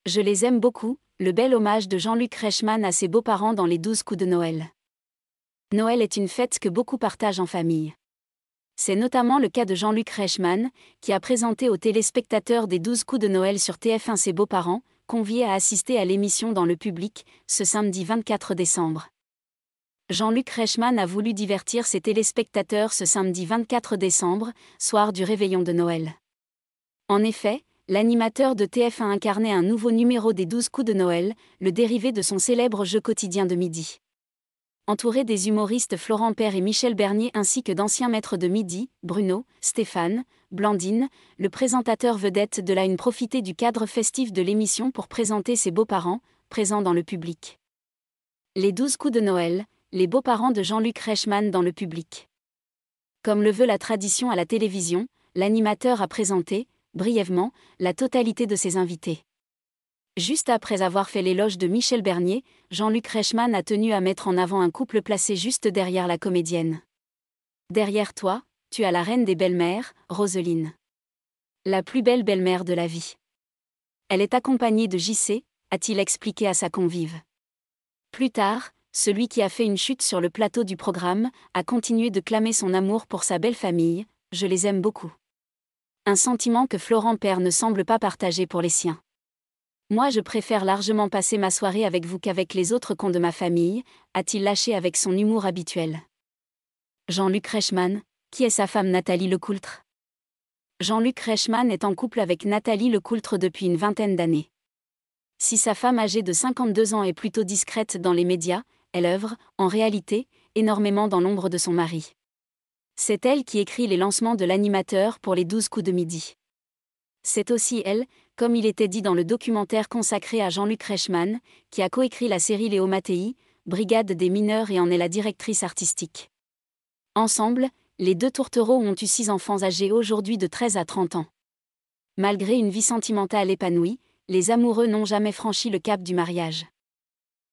Je les aime beaucoup, le bel hommage de Jean-Luc Reichmann à ses beaux-parents dans les 12 coups de Noël. Noël est une fête que beaucoup partagent en famille. C'est notamment le cas de Jean-Luc Reichmann, qui a présenté aux téléspectateurs des 12 coups de Noël sur TF1 ses beaux-parents, conviés à assister à l'émission dans le public, ce samedi 24 décembre. Jean-Luc Reichmann a voulu divertir ses téléspectateurs ce samedi 24 décembre, soir du réveillon de Noël. En effet, l'animateur de TF1 incarnait un nouveau numéro des 12 coups de Noël, le dérivé de son célèbre jeu quotidien de midi. Entouré des humoristes Florent Père et Michel Bernier ainsi que d'anciens maîtres de midi, Bruno, Stéphane, Blandine, le présentateur vedette de la Une profitait du cadre festif de l'émission pour présenter ses beaux-parents, présents dans le public. Les 12 coups de Noël, les beaux-parents de Jean-Luc Reichmann dans le public. Comme le veut la tradition à la télévision, l'animateur a présenté, brièvement, la totalité de ses invités. Juste après avoir fait l'éloge de Michel Bernier, Jean-Luc Reichmann a tenu à mettre en avant un couple placé juste derrière la comédienne. Derrière toi, tu as la reine des belles-mères, Roselyne. La plus belle belle-mère de la vie. Elle est accompagnée de JC, a-t-il expliqué à sa convive. Plus tard, celui qui a fait une chute sur le plateau du programme a continué de clamer son amour pour sa belle famille, je les aime beaucoup. Un sentiment que Florent Père ne semble pas partager pour les siens. Moi je préfère largement passer ma soirée avec vous qu'avec les autres cons de ma famille, a-t-il lâché avec son humour habituel. Jean-Luc Reichmann, qui est sa femme Nathalie Lecoultre. Jean-Luc Reichmann est en couple avec Nathalie Lecoultre depuis une vingtaine d'années. Si sa femme âgée de 52 ans est plutôt discrète dans les médias, elle œuvre, en réalité, énormément dans l'ombre de son mari. C'est elle qui écrit les lancements de l'animateur pour les 12 coups de midi. C'est aussi elle, comme il était dit dans le documentaire consacré à Jean-Luc Reichmann, qui a coécrit la série Léo Mattei, Brigade des mineurs et en est la directrice artistique. Ensemble, les deux tourtereaux ont eu 6 enfants âgés aujourd'hui de 13 à 30 ans. Malgré une vie sentimentale épanouie, les amoureux n'ont jamais franchi le cap du mariage.